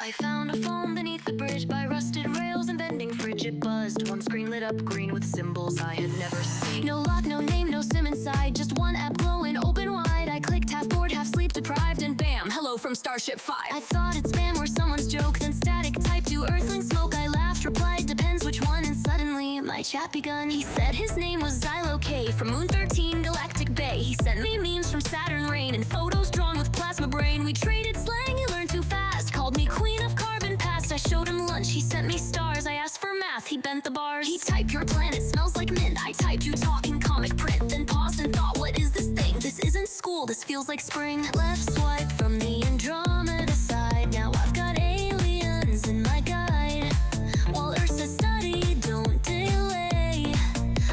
I found a phone beneath the bridge by rusted rails and bending fridge. It buzzed, one screen lit up green with symbols I had never seen. No lock, no name, no SIM inside, just one app glowing open wide. I clicked, half bored, half sleep deprived, and bam, hello from Starship 5. I thought it's spam or someone's joke, then static type to earthling smoke. I laughed, replied, depends which one, and suddenly my chat begun. He said his name was Xylo K from Moon 13 Galactic Bay. He sent me memes from Saturn Rain and photos drawn with plasma brain. We traded slang, he learned too fast, called me queen of carbon past. I showed him lunch, he sent me stars. I asked for math, he bent the bars. He typed your planet smells like mint. I typed you talking comic print, then paused and thought, what is this thing? This isn't school, this feels like spring. Left swipe from the Andromeda side. Now I've got aliens in my guide. While Earth says study, don't delay.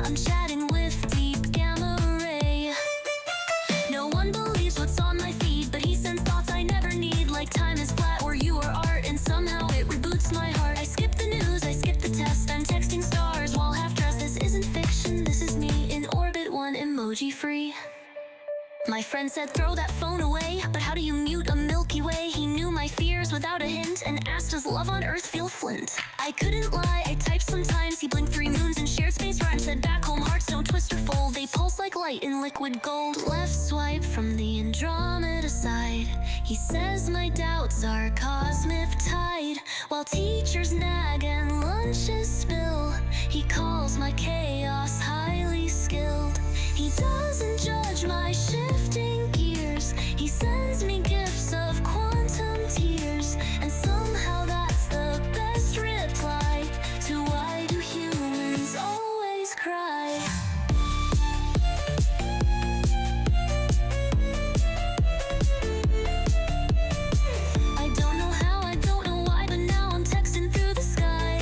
I'm chatting with deep gamma ray. No one believes what's on my feed, but he sends thoughts I never need, like time is flat or you are art, and somehow it reboots my heart. I skip the news, I skip the test, I'm texting stars while half dressed. This isn't fiction, this is me in orbit, one emoji free. My friend said throw that phone away, but how do you mute a Milky Way? He knew my fears without a hint and asked does love on Earth feel flint? I couldn't lie, I typed sometimes. He blinked 3 moons and shared space rhymes. Said back home hearts don't twist or fold, they pulse like light in liquid gold. Left swipe from the Andromeda side. He says my doubts are cosmic tide, while teachers nag and lunches spill. He calls my chaos highly skilled. He doesn't judge my shifting gears. He sends me gifts of quantum tears, and somehow that's the best reply to why do humans always cry. I don't know how, I don't know why, but now I'm texting through the sky.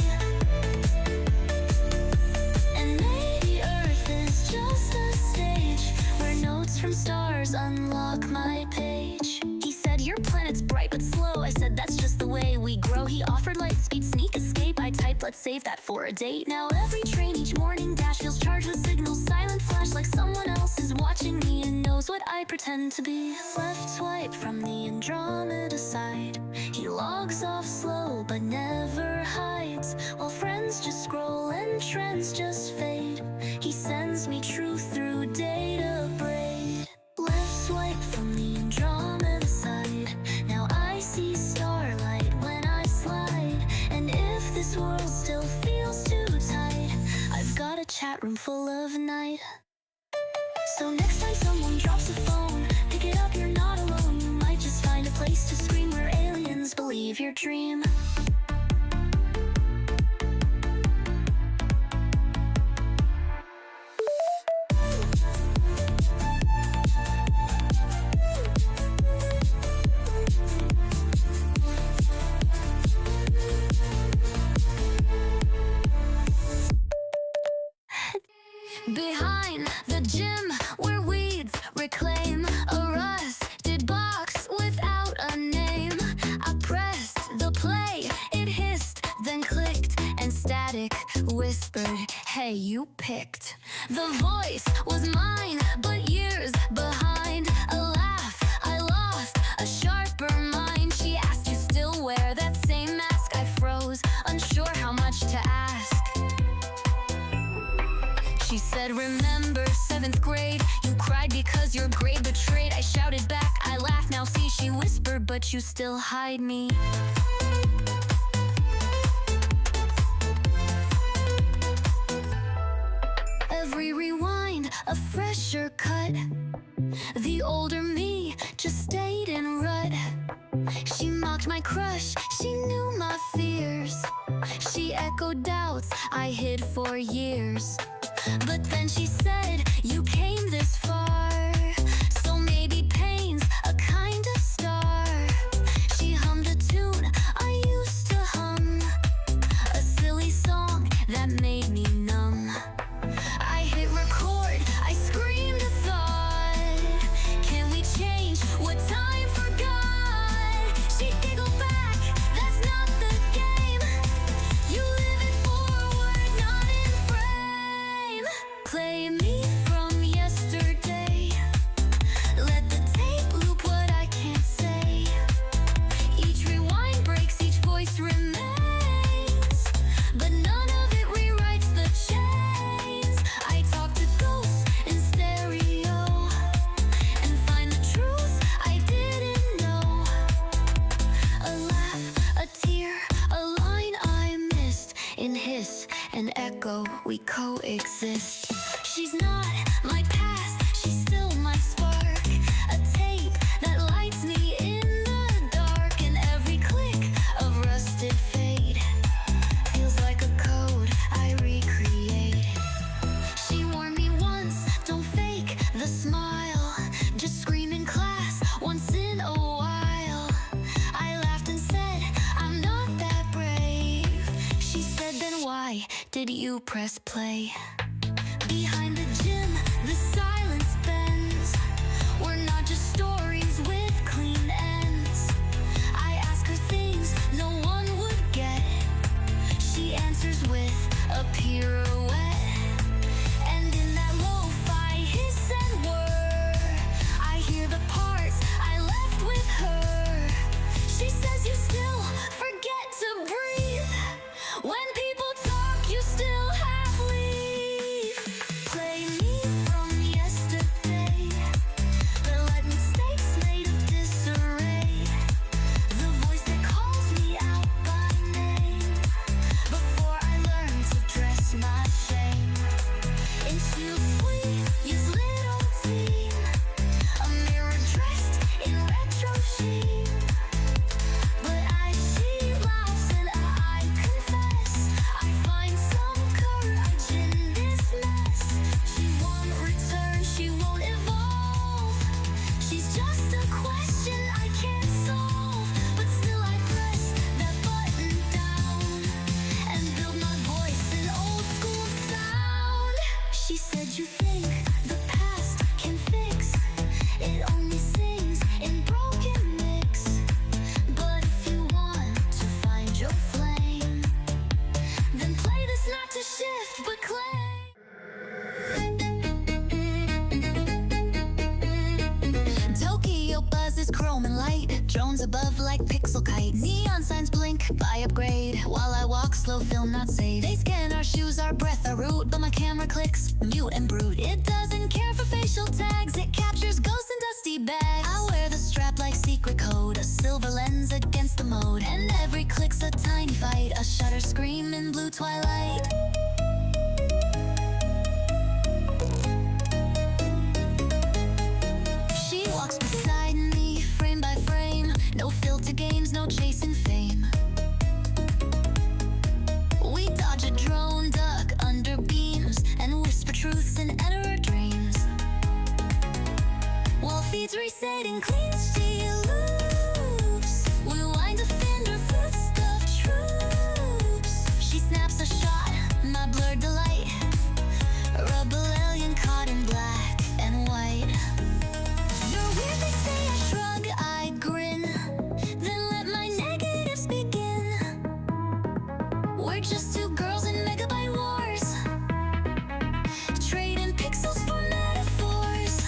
And maybe Earth is just a stage where notes from stars unlock my page. He said your planet's bright but slow. I said that's just the way we grow. He offered light speed, sneak escape. I typed let's save that for a date. Now every train each morning dash feels charged with signals, silent flash like someone else is watching me and knows what I pretend to be. Left swipe from the Andromeda side. He logs off slow but never hides, while friends just scroll and trends just fade. He sends me truth through data braid. Left swipe from the Andromeda side. Now I see starlight when I slide, and if this world still feels too tight, I've got a chat room full of night. So next time someone drops a phone, pick it up, you're not alone. You might just find a place to scream where aliens believe your dream. Behind the gym where weeds reclaim a rusted box without a name. I pressed the play, it hissed, then clicked, and static whispered, hey, you picked. The voice was mine, but years behind. A laugh I lost, a sharper mind. She asked, you still wear that same mask? I froze, unsure how much to ask. She said, remember 7th grade? You cried because your grade betrayed. I shouted back, I laughed, now see, she whispered, but you still hide me. Every rewind, a fresher cut. The older me just stayed in rut. She mocked my crush, she knew my fears. She echoed doubts I hid for years. But then she said, you came this far, so maybe pain's a kind of star. She hummed a tune I used to hum, a silly song that made me numb. I hit record, I screamed a thought, can we change what time forgot? She giggled back, that's not the game. You live it forward, not in frame. Play me from yesterday. an echo, we coexist. She's not my past, she's still my spark. A tape that lights me in the dark, and every click of rusted fade feels like a code I recreate. She warned me once, don't fake the smile, just scream in class once in a while. I laughed and said, I'm not that brave. She said, then why did you press play? Behind the gym, the silence bends. We're not just stories with clean ends. I ask her things no one would get. She answers with a pirouette. And in that lo-fi hiss and whir, I hear the parts I left with her. She says you still forget to breathe. When people talk, you still half leave. Play me from yesterday, the light mistakes made of disarray. The voice that calls me out by name before I learn to dress my shame. Into sweet, use little team, a mirror dressed in retro sheen. But she laughs and I confess, I find some courage in this mess. She won't return, she won't evolve. She's just a question I can't solve. But still I press that button down and build my voice an old school sound. She said you think the past can fix, it only sings in broken mix. But if you want to find your flame, then play this not to shift but claim. Tokyo buzzes chrome and light, drones above like pixel kites. Neon signs blink by upgrade while I walk slow, film not safe. They scan our shoes, our breath, our route, but my camera clicks mute and brute. It doesn't care for facial tags, it captures ghosts in dusty bags. I wear the strap like secret code, a silver lens against the mode, and every click's a tiny fight, a shutter scream in blue twilight. She walks beside me, frame by frame, no filter games, no chasing fame. We dodge a drone, duck under beams, and whisper truths and enter our dreams. Wall feeds resetting clean steel loops. We wind a fender, footstuff troops. She snaps a shot, my blurred delight. A rebellion caught in black and white. You're weird, they say I shrug, I grin. Then let my negatives begin. We're just two girls in megabyte wars, trading pixels for metaphors.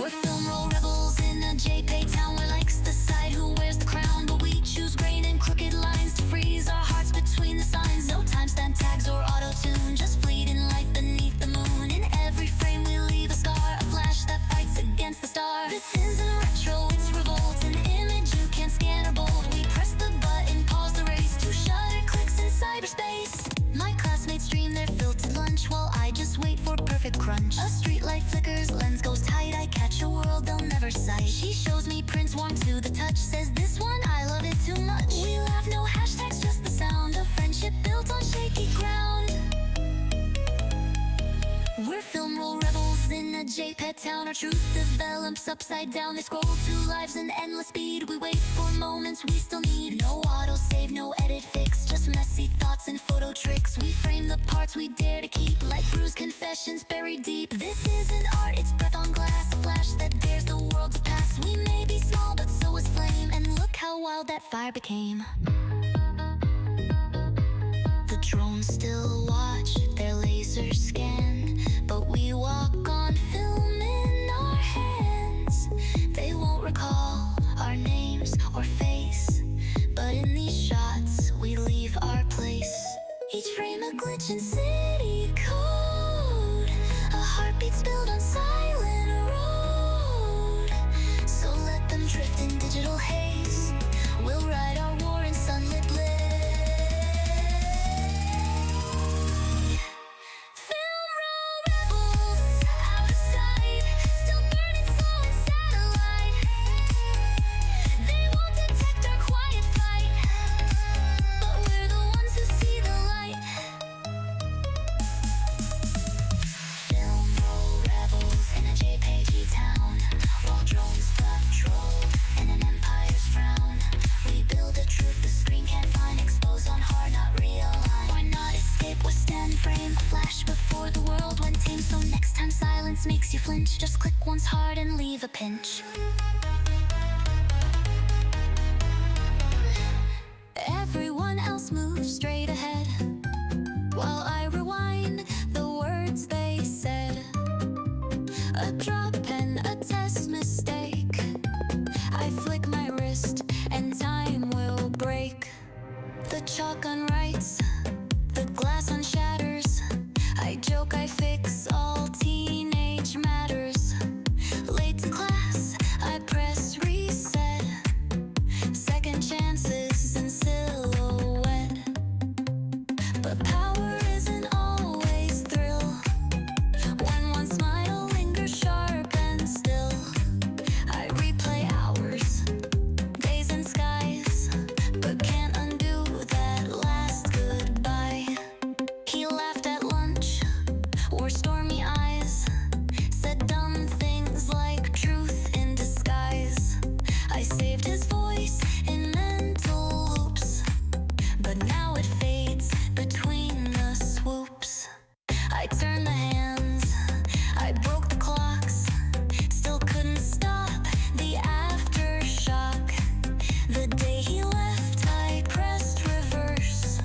We're film roll rebels in a JPEG town where likes the side who wears the crown. But we choose grain and crooked lines to freeze our hearts between the signs. No timestamp tags or auto-tune, just fleeting light beneath the moon. In every frame we leave a scar, a flash that fights against the star. This isn't retro, it's revolt, an image you can't scan or bold. We press the button, pause the race, two shutter clicks in cyberspace. My classmates dream their filtered lunch while I just wait for perfect crunch. A street light flickers, lens goes tight, I catch a world they'll never sight. She shows me prints warm to the touch, says this one, I love it too much. We laugh, no hashtags, just the sound of friendship built on shaky ground. We're film roll rebels in a JPEG town. Our truth develops upside down. They scroll through lives in endless speed. We wait for moments we still need. No auto-save, no edit fix, just messy thoughts and photo tricks. We frame the parts we dare to keep, like bruised confessions buried deep. This isn't art, it's breath on glass, a flash that dares the world to pass. We may be small, but so is flame, and look how wild that fire became. The drones still watch, their lasers scan, but we walk on film in our hands. They won't recall our names or face, but in these shots we leave our place. Each frame a glitch in city code, a heartbeat spilled on silent road. So let them drift in digital haze, we'll ride our war in sun inch. Just click once hard and leave a pinch. Everyone else moves straight ahead while I rewind the words they said. A drop pen, a test mistake. I flick my wrist and time will break. The chalk unwrites, the glass unshatters. I joke, I fix all teenage matters. Late to class, I press reset. Second chances in silhouette. But power isn't always thrill. When one smile lingers sharp and still, I replay hours, days and skies, but can't undo that last goodbye. He laughed at lunch, wore stormy eyes, said dumb things like truth in disguise. I saved his voice in mental loops, but now it fades between the swoops. I turned the hands, I broke the clocks, still couldn't stop the aftershock. The day he left, I pressed reverse,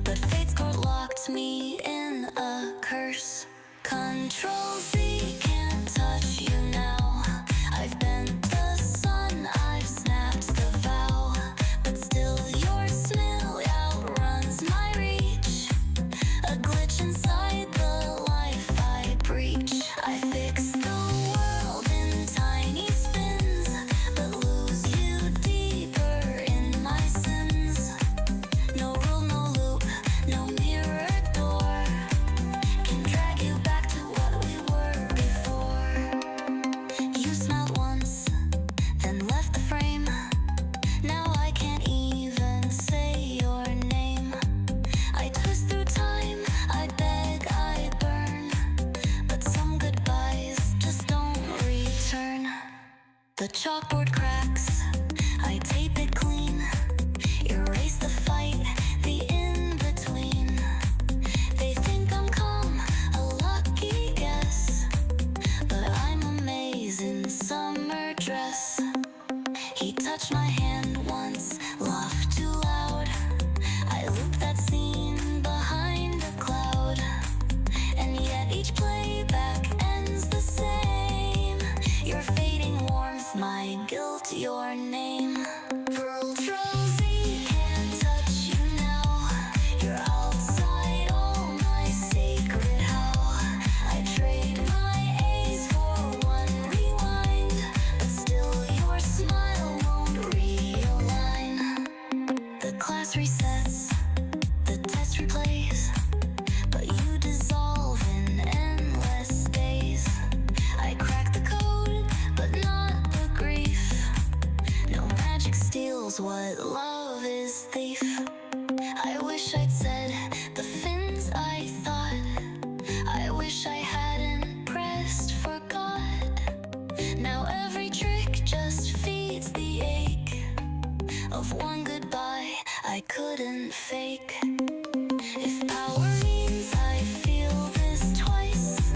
but fate's court locked me in a curse. Ctrl+Z can't touch you now. I've bent the sun, I've snapped the vow, but still your smell outruns my reach. A glitch inside the life I preach. I fix the world in tiny spins, but lose you deeper in my sins. No rule, no loop, no mirror door can drag you back to what we were before. You smiled once, then left the frame. Now I can't even say your name. I twist through time, I beg, I burn, but some goodbyes just don't return. The chalkboard cracks, I tape it clean, erase the fight, the in-between. They think I'm calm, a lucky guess, but I'm a maze in summer dress. He touched my hand once, laughed too loud. I loop that scene behind a cloud, and yet each playback ends the same. Your fading warmth, my guilt, your name. Ctrl+Z can't touch you now. You're outside all my sacred how. I trade my A's for one rewind, but still your smile won't realign. The class resets, the test replays, but you dissolve in endless days. I crack the code, but not the grief. No magic steals what love is thief. I wish I'd said the things I thought. I wish I hadn't pressed forgot. Now every trick just feeds the ache of one goodbye I couldn't fake. If power means I feel this twice,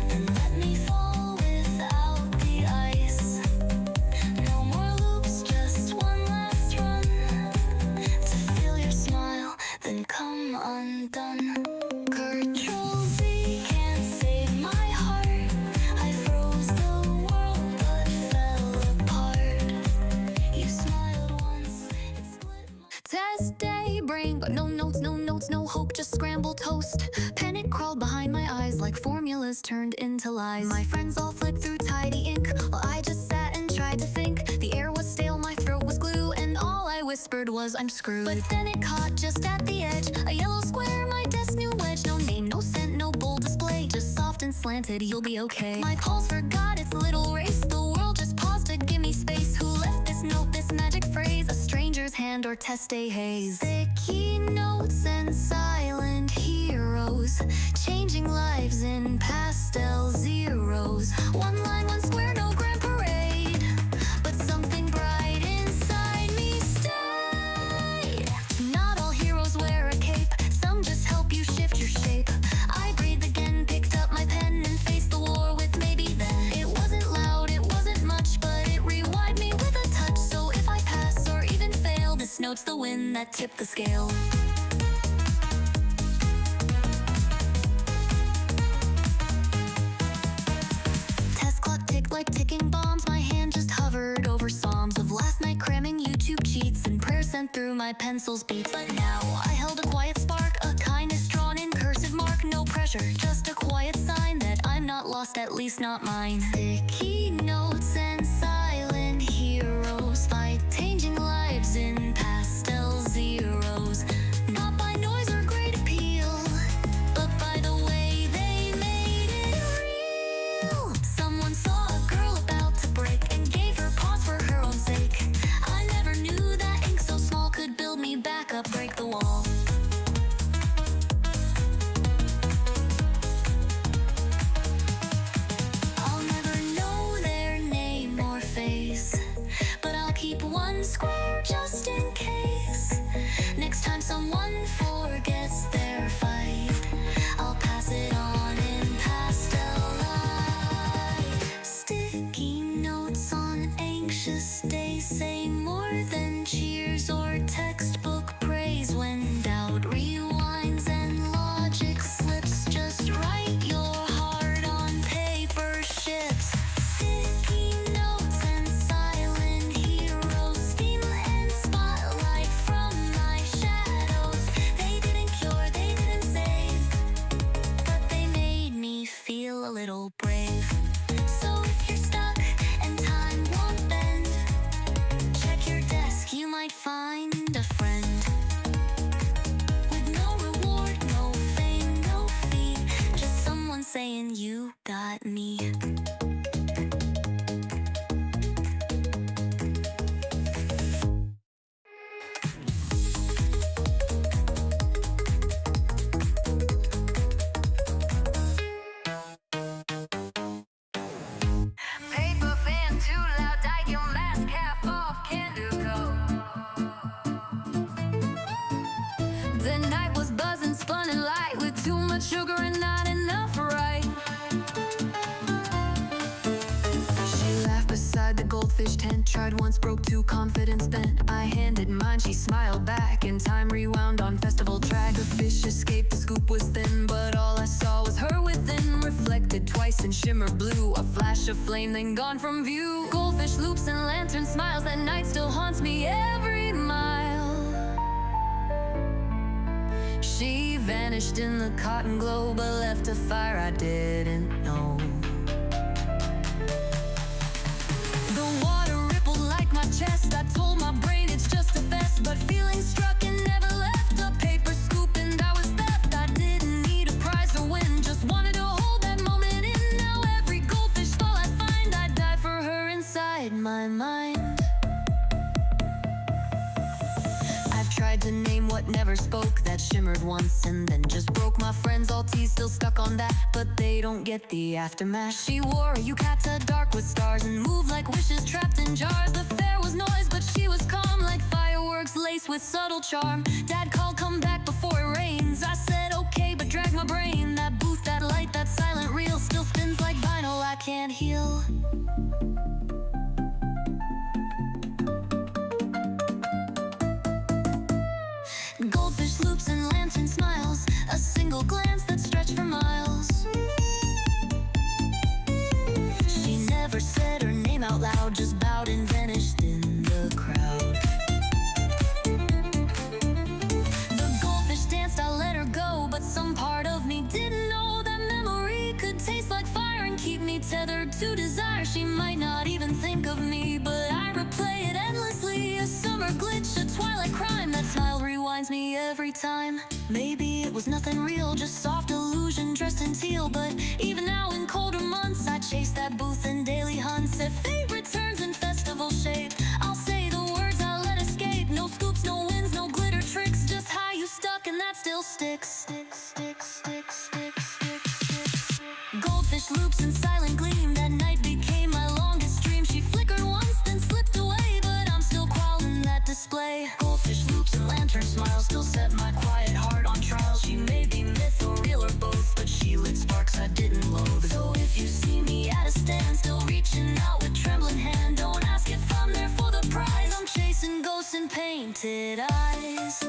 then let me fall without the ice. No more loops, just one last run to feel your smile, then come undone. Ctrl+Z can't save my heart. I froze the world but fell apart. You smiled once, it split my test day brain, but no notes, no notes, no hope, just scrambled toast. Panic crawled behind my eyes like formulas turned into lies. My friends all flipped through tidy ink while I just sat and tried to think. The air was stale, my throat was glue, and all I whispered was I'm screwed. But then it caught just at the edge, a yellow square, my desk new wedge. No name, no scent, no bold display, just soft and slanted, you'll be okay. My pulse forgot its little race, the world just paused to give me space. Who left this note, this magic phrase? A stranger's hand or test day haze. Sticky notes and silent heroes, changing lives in pastel zeros. One line, one square, no grand parade, but something bright inside me stayed. Not all heroes wear a cape, some just help you shift your shape. I breathed again, picked up my pen and faced the war with maybe then. notes, the wind that tipped the scale. Test clock ticked like ticking bombs. My hand just hovered over psalms of last night, cramming YouTube cheats and prayers sent through my pencil's beats. But now I held a quiet spark, a kindness drawn in cursive mark. No pressure, just a quiet sign that I'm not lost, at least not mine. Sticky notes and silent heroes fight changing lives in pastel zeros. Not by noise or great appeal, but by the way they made it real. Someone saw a girl about to break and gave her pause for her own sake. I never knew that ink so small could build me back up, break the wall. I'll never know their name or face, but I'll keep one square just in case. Next time someone forgets their fight, I'll pass it on in pastel light. Sticky notes on anxious days say more than cheers or textbook praise. When doubt rewinds and logic slips, just write your heart on paper ships. Sticky notes and silent heroes, steam and spotlight from my shadows. They didn't cure, they didn't save, but they made me feel a little brave. So if you're stuck and time won't bend, check your desk, you might find a friend. With no reward, no fame, no fee, just someone saying you got me. Paper fan too loud, take your mask cap off, can do go. The night was buzzing, spun and light, with too much sugar and not enough right. She laughed beside the goldfish tent, tried once, broke two, confidence bent. I handed mine, she smiled back, and time rewound on festival track. The fish escaped, the scoop was thin, but all I saw was her within, reflected twice in shimmer blue, a flash of flame then gone from view. Goldfish loops and lantern smiles, that night still haunts me every mile. She vanished in the cotton glow, but left a fire I didn't know. The water rippled like my chest, I told my brain it's just a fest, but feelings struck and never left. A paper scoop and I was theft. I didn't need a prize or win, just wanted to hold that moment in. Now every goldfish fall I find, I die for her inside my mind. I've tried to name what never spoke, that shimmered once and then just broke. My friends all tease, still stuck on that, but they don't get the aftermath. She wore a yukata dark with stars and moved like wishes trapped in jars. The fair was noise, but she was calm, like fireworks laced with subtle charm. Dad called, come back before it rains. I said okay, but dragged my brain. That booth, that light, that silent reel still spins like vinyl I can't heal. Goldfish loops and lantern smiles, a single glance that stretched for miles. She never said her name out loud, just bowed and vanished in the crowd. The goldfish danced, I let her go, but some part of me didn't know that memory could taste like fire and keep me tethered to desire. She might not even think of me, but I replay it endlessly. A summer glitch, a twilight crime, that smile rewinds me every time. Maybe it was nothing real, just soft illusion dressed in teal. But even now in colder months, I chase that booth in daily hunts. If fate returns in festival shape, I'll say the words I let escape. No scoops, no wins, no glitter tricks, just how you stuck and that still sticks. Goldfish loops and silent gleam, that night became my longest dream. She flickered once, then slipped away, but I'm still crawling that display. Goldfish loops and lantern smiles still set my quiet heart on trial. She may be myth or real or both, but she lit sparks I didn't loathe. So if you see me at a stand, still reaching out with trembling hand, don't ask if I'm there for the prize. I'm chasing ghosts and and painted eyes.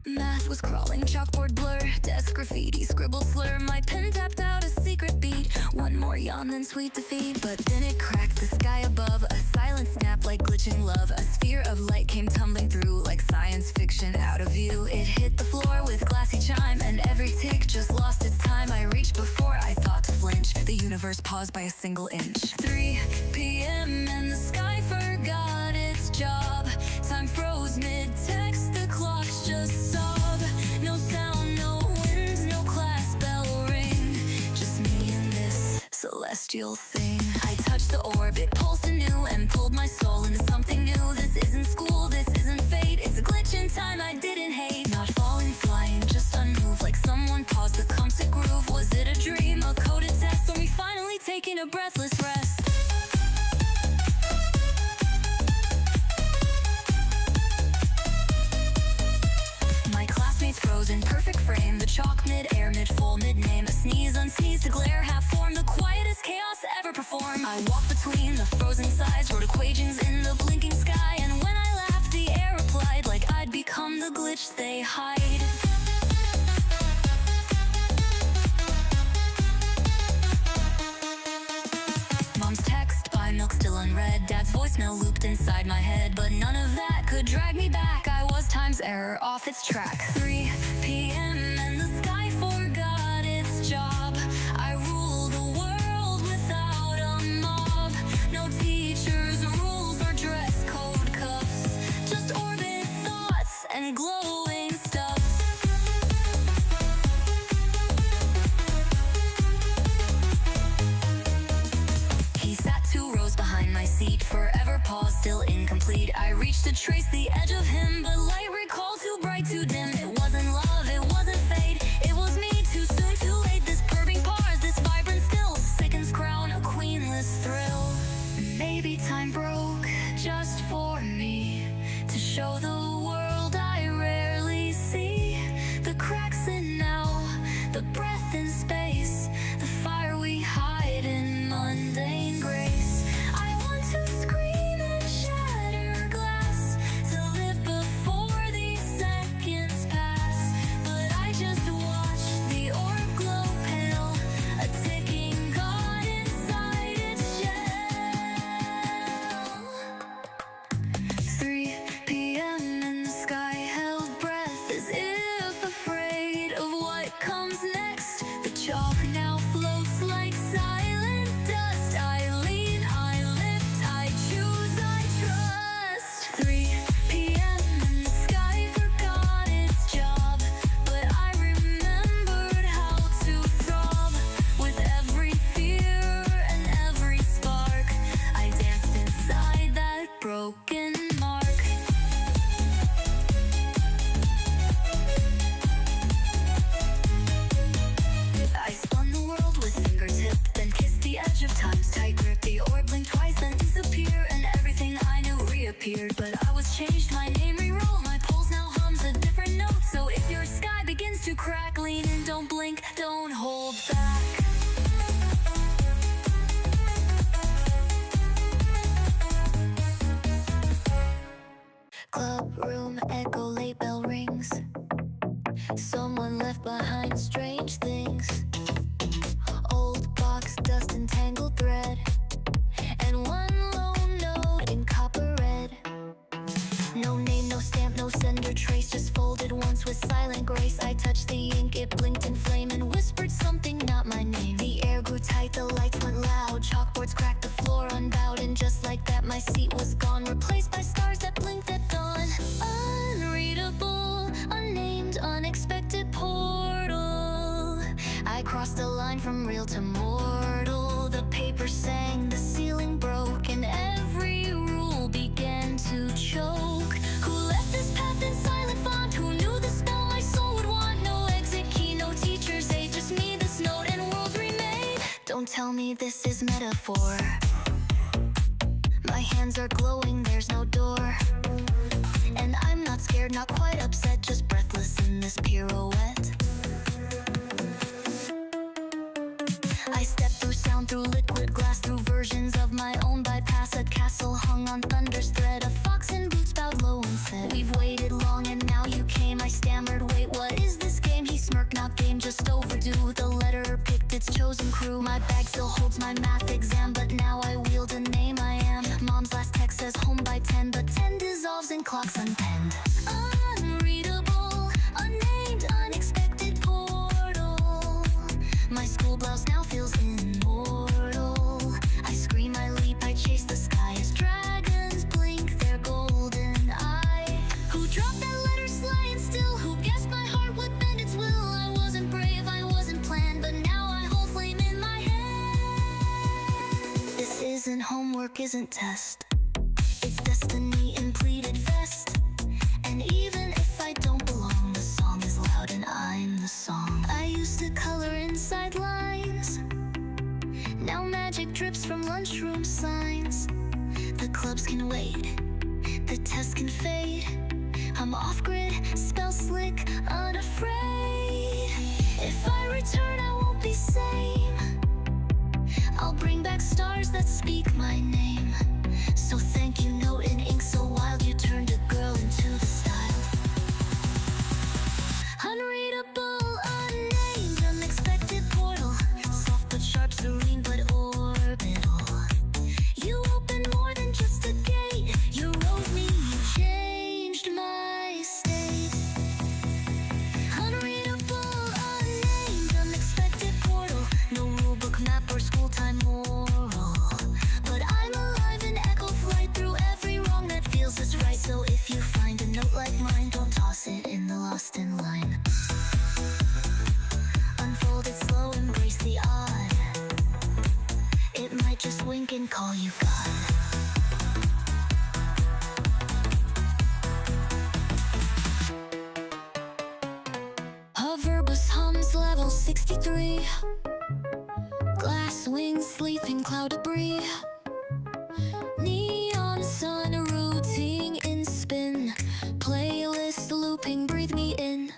Math was crawling, chalkboard blur, desk graffiti, scribble slur. My pen tapped out a secret beat. One more yawn, then sweet defeat. But then it cracked the sky above. A silent snap like glitching love. A sphere of light came tumbling through like science fiction out of view. It hit the floor with glassy chime, and every tick just lost its time. I reached before I thought to flinch. The universe paused by a single inch. 3 p.m. and the sky forgot its job. Time froze mid-text, the clocks just sob. No sound, no wind, no class bell ring. Just me and this celestial thing. I touched the orbit, pulsed anew, and pulled my soul into something new. This isn't school, this isn't fate. It's a glitch in time I didn't hate. Not falling, flying, just unmoved, like someone paused the clumsy groove. Was it a dream, a coded test, or me finally taking a breathless rest? My classmates froze in perfect frame. The chalk mid-air, mid-full, mid-name. A sneeze, unsneezed, a glare, half-formed. The quietest chaos ever performed. I walked between the frozen sides, wrote equations in the blinking sky. And when I laughed, the air replied like I'd become the glitch they hide. Mom's text by milk still unread. Dad's voicemail looped inside my head. But none of that could drag me back. I was time's error off its track. 3 p.m. and the sky forgot its job. I rule the world without a mob. No teachers, rules, or dress code cuffs. Just orbit thoughts and glowing stuff. He sat 2 rows behind my seat, forever paused, still incomplete. I reached to trace the edge of him, but light recalled too bright, too dim. It wasn't love, it wasn't fate. It was me, too soon, too late. This purring pause, this vibrant still seconds crown a queenless thrill. Maybe time broke just for me to show the world I rarely see. The cracks in now, the breath in space, the fire we hide in mundane grace. I want to scream and shatter glass, to live before these seconds pass. But I just watch the orb glow pale, a ticking god inside its shell. 3 p.m. and the sky held breath as if afraid of what comes next. The chalk now floats like silent dust. I lean, I lift, I choose, I trust. 3 p.m. and the sky forgot its job, but I remembered how to throb. With every fear and every spark, I danced inside that broken mark. I spun the world with fingertip, then kissed the edge of time's tight grip. The orb blinked twice, then disappeared, and everything I knew reappeared. But I was changed, my name rewrote. My pulse now hums a different note. So if your sky begins to crack, lean in, don't blink, don't hold back. Club room echo, late bell rings. Someone left behind strange things. Old box, dust and tangled thread, and one lone note in copper red. No name, no stamp, no sender trace, just folded once with silent grace. I touched the ink, it blinked in flame and whispered something, not my name. The air grew tight, the lights went loud. Chalkboards cracked, the floor unbowed, and just like that my seat was gone, replaced by stars that blinked at dawn. Unreadable, unnamed, unexpected portal. I crossed the line from real to mortal. The paper sang, the ceiling broke, and every rule began to choke. Who left this path in silent font? Who knew the spell my soul would want? No exit key, no teacher's aid, just me, this note, and worlds remade. Don't tell me this is metaphor. My hands are glowing, there's no door. And I'm not scared, not quite upset, just breathless in this pirouette. I step through sound, through liquid glass, through versions of my own bypass. A castle hung on thunder's thread, a fox in boots bowed low and said, we've waited long and now you came. I stammered, wait, what is this game? He smirked, not game, just overdue. The letter picked its chosen crew. My bag still holds my math exam, but now I wield a name. I am mom's last text says home by 10, but 10 dissolves in clocks unpenned. Unreadable, unnamed, unexpected portal. My school blouse now feels immortal. I scream, I leap, I chase the sky as dragons blink their golden eye. Who dropped that letter sly and still? Who guessed my heart would bend its will? I wasn't brave, I wasn't planned, but now I hold flame in my hand. This isn't homework, isn't test. It's destiny in pleated vest. And even if I don't belong, the song is loud and I'm the song. I used to color inside lines. Now magic drips from lunchroom signs. The clubs can wait, the test can fade. I'm off grid, spell slick, unafraid. If I return, I won't be same. I'll bring back stars that speak my name. So thank you, note in ink so wild you turned a girl into the style. Unreadable, unnamed, unexpected portal. Soft but sharp, serene but orbital. You opened more than just a gate. You wrote me, you changed my state. Unreadable, unnamed, unexpected portal. No rulebook, map, or school time moral. But I'm alive in echo flight through every wrong that feels it's right. So if you find a note like mine, don't toss it in the lost in line. Unfold it slow, embrace the odd. It might just wink and call you God. Hover bus hums level 63. Glass wings sleeping cloud debris. Neon sun routing in spin. Playlist looping, breathe me in.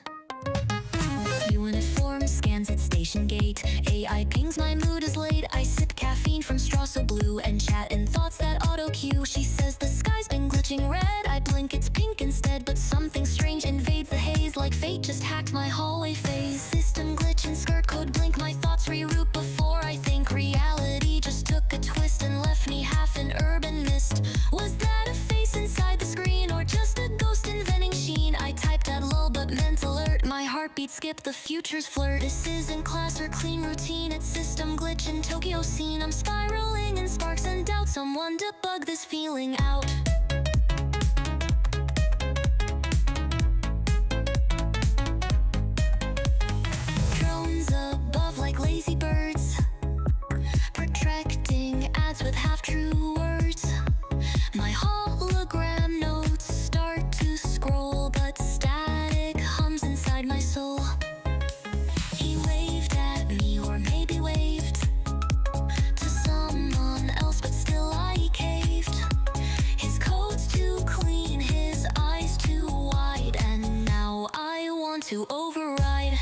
Uniform scans at station gate. AI pings my mood is late. I sip caffeine from straw so blue and chat in thoughts that auto cue. She says the sky's been glitching red. I blink, it's pink instead, but something strange invades the haze. Like fate just hacked my hallway phase. System glitch and skirt code blink. My thoughts reroute before I think. Reality just took a twist and left me half an urban mist. Was that a face inside the screen or just a ghost inventing sheen? I typed at lull but meant alert. My heartbeat skipped the future's flirt. This isn't class or clean routine. It's system glitch in Tokyo scene. I'm spiraling in sparks and doubt. Someone debug this feeling out. Drones above like lazy birds, protracting ads with half-true words. My hologram notes start to scroll, but static hums inside my soul. He waved at me, or maybe waved to someone else, but still I caved. His code's too clean, his eyes too wide, and now I want to override.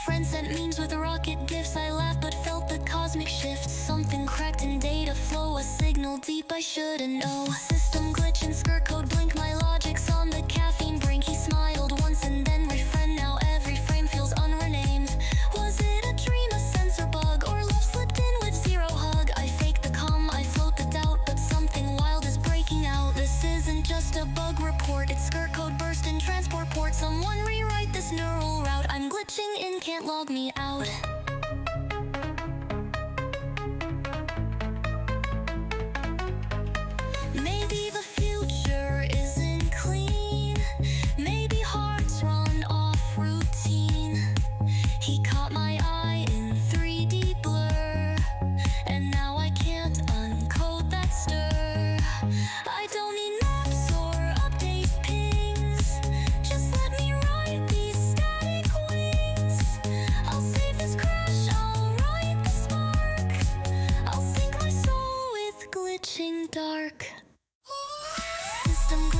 Friends sent memes with rocket gifts. I laughed but felt the cosmic shift. Something cracked in data flow, a signal deep I shouldn't know. System glitch and skirt code blink. My logic's on the caffeine brink. He smiled once and then refriend. Now every frame feels unrenamed. Was it a dream, a sensor bug, or love slipped in with zero hug? I fake the calm, I float the doubt, but something wild is breaking out. This isn't just a bug report. It's skirt code burst in transport port. Someone rewrite this neural route. I'm glitching in, can't log me out. Maybe the future isn't clean. Maybe hearts run off routine. He caught my eye in 3D blur, and now I can't uncode that stir. I don't need maps or update pings. Just let me ride these static wings. I'll save this crowd.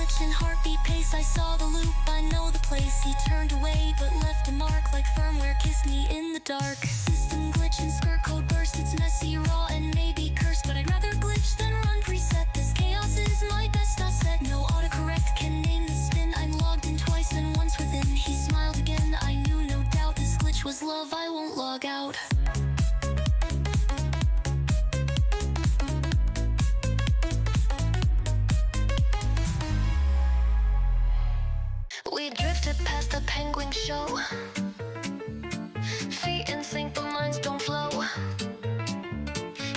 glitch in heartbeat pace. I saw the loop, I know the place. He turned away but left a mark like firmware kissed me in the dark. System glitch and skirt code burst. It's messy, raw, and maybe cursed, but I'd rather glitch than run preset. This chaos is my best asset. No autocorrect can name the spin. I'm logged in twice and once within. He smiled again, I knew no doubt this glitch was love. I won't log out. We drifted past the penguin show. Feet in sync, but minds don't flow.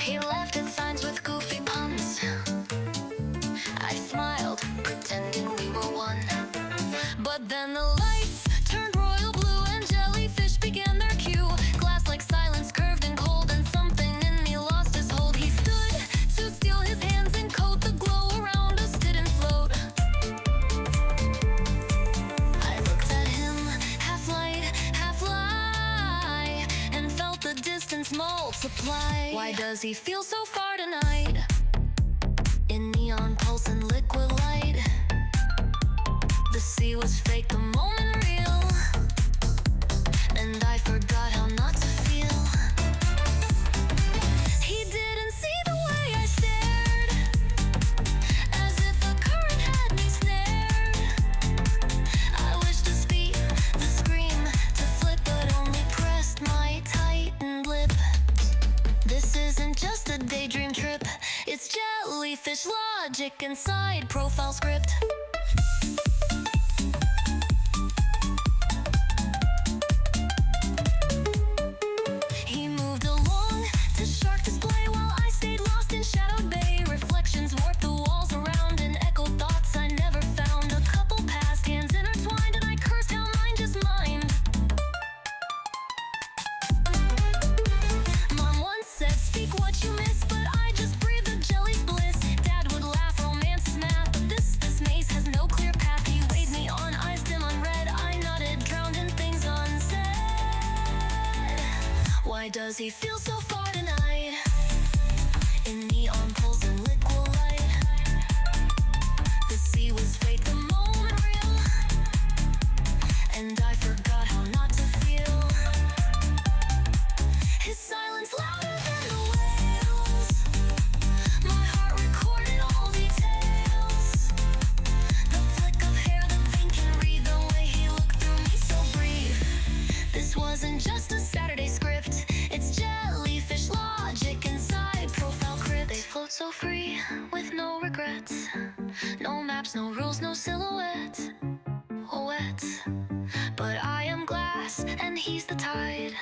He laughed at signs with goofy puns. I smiled, pretending we were one. But then the lights turned royal blue and jellyfish began their cue. Glass like silence, curved and cold, and something in me lost its hold. He stood to steal his hands in code. The glow around us didn't float. I looked at him, half light, half lie, and felt the distance multiply. Why does he feel so far tonight? In neon pulse and liquid light. The sea was fake, the moment real, and I forgot how not to feel. He didn't see the way I stared, as if a current had me snared. I wished to speak, to scream, to flip, but only pressed my tightened lip. This isn't just a daydream trip, it's jellyfish logic inside profile script. He moved along to shark display while I stayed lost in shadowed bay. Reflections warped the walls around and echoed thoughts I never found. A couple past hands intertwined and I cursed how mine just mined. Mom once said, speak what you miss, but I just breathed the jelly's bliss. Dad would laugh, romance is math, but this maze has no clear path. He weighed me on eyes dim unread. I nodded, drowned in things unsaid. Why does he feel so far tonight? In neon pulse and liquid light. The sea was fake, the moment real, and I forgot how not to feel. His silence louder than the wails. My heart recorded all details. The flick of hair, the vein can read the way he looked through me so brief. This wasn't just a Saturday script, it's jellyfish logic inside profile crypt. They float so free with no regrets. No maps, no rules, no silhouette. Oh, wet. But I am glass and he's the tide,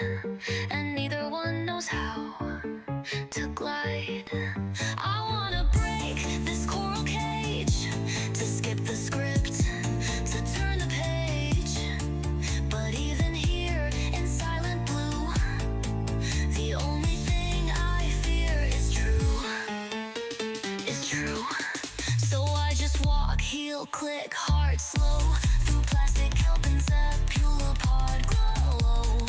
and neither one knows how to glide. I wanna break this coral cage, to skip the script, to turn the page. But even here in silent blue, the only thing I fear is true, is true. So I just walk, heel, click, heart slow, through plastic kelp and zepulopod glow.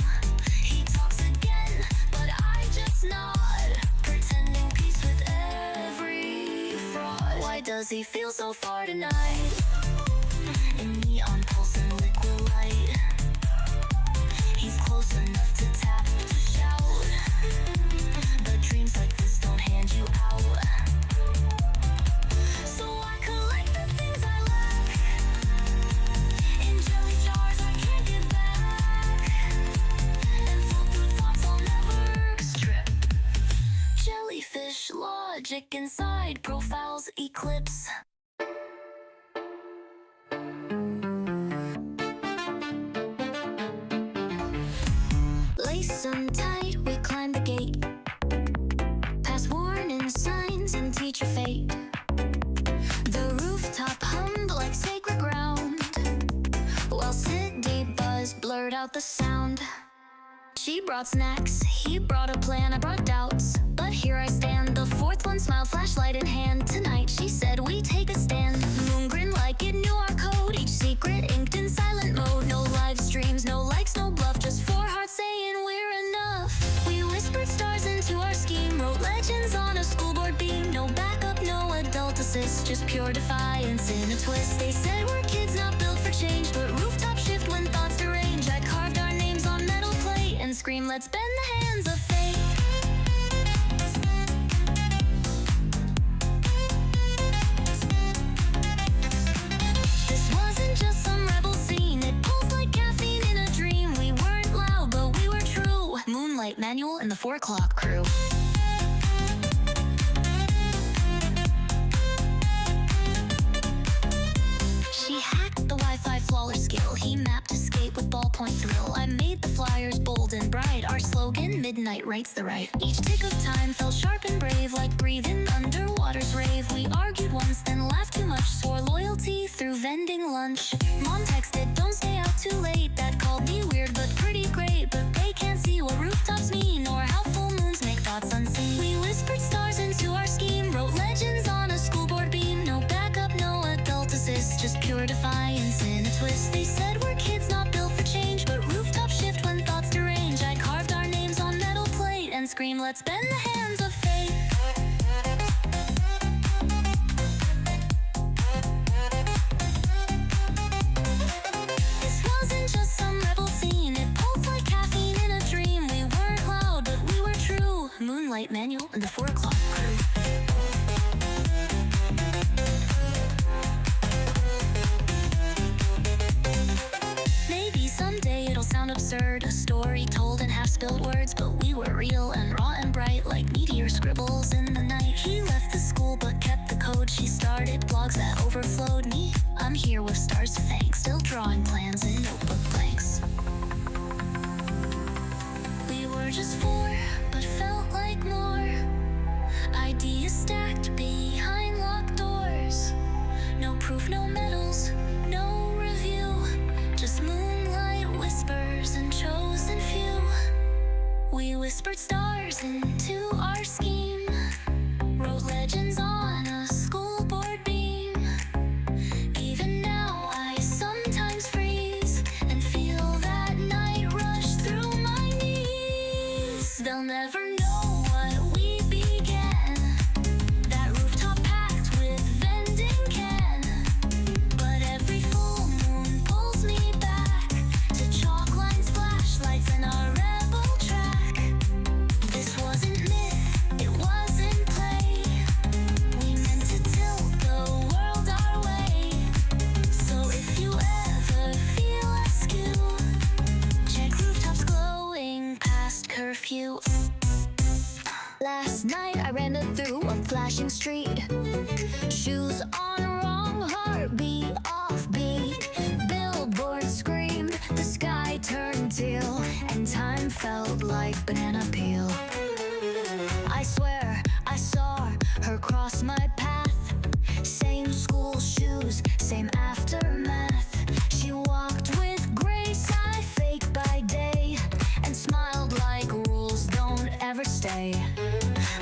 He talks again, but I just nod, pretending peace with every fraud. Why does he feel so far tonight? In neon pulse and liquid light. He's close enough to tap, to shout, but dreams like this don't hand you out. So I collect the things I lack in jelly jars I can't give back, and float through thoughts I'll never strip. Jellyfish logic inside profiles eclipse. Lace untied, we climb the gate, past warning signs and teacher fate. The rooftop hummed like sacred ground, while city buzz blurred out the sound. She brought snacks, he brought a plan, I brought doubts, but here I stand. The fourth one smiled, flashlight in hand. Tonight she said we take a stand. Moon grinned like it knew our code, each secret inked in silent mode. No live streams, no likes, no bluff, just four hearts saying we're enough. We whispered stars into our scheme, wrote legends on a schoolboard beam. No backup, no adult assist, just pure defiance in a twist. twist. They said we're kids not built for change, but rooftop shift when thoughts derange. I carved our names on metal plate and scream, let's bend the hands of fate. This wasn't just some rebel scene, it pulsed like caffeine in a dream. We weren't loud, but we were true. Moonlight Manual and the 4 o'clock crew. She hacked the Wi-Fi flawless skill. He mapped escape with ballpoint thrill. I made the flyers bold and bright. Our slogan, midnight writes the right. Each tick of time felt sharp and brave, like breathing underwater's rave. We argued once, then laughed too much. Swore loyalty through vending lunch. Mom texted, don't stay out too late. Dad called me weird but pretty great. But they can't see what rooftops mean, or how full moons make thoughts unseen. We whispered stars into our scheme, wrote legends on a school board beam. No backup, no adult assist, just pure defiance in a twist. They said we're kids not built for change, but rooftop shift when thoughts derange. I carved our names on metal plate and scream, let's bend the hands of fate. This wasn't just some rebel scene, it pulsed like caffeine in a dream. We weren't loud, but we were true. Moonlight Manual and the 4 o'clock crew. Maybe someday it'll sound absurd, a story told in half-spilled words, but we were real and raw and bright, like meteor scribbles in the night. He left the school but kept the code. She started blogs that overflowed. Me, I'm here with stars to thank, still drawing plans in notebook blanks. We were just 4, but felt like more. Ideas stacked behind locked doors. No proof, no medals, no review. Just moonlight whispers and chosen few. We whispered stars into our scheme. Wrote legends on a school board beam. Even now I sometimes freeze and feel that night rush through my knees. They'll never know what we began. That rooftop packed with vending can. But every full moon pulls me back to chalk lines, flashlights, and our rebel track. This wasn't myth, it wasn't play. We meant to tilt the world our way. So if you ever feel askew, check rooftops glowing past curfew. Last night I ran it through a flashing street. Shoes on wrong, heartbeat offbeat. Billboards screamed, the sky turned teal, and time felt like banana peel. I swear I saw her cross my path. Same school shoes, same aftermath. She walked with grace, I faked by day, and smiled like rules don't ever stay.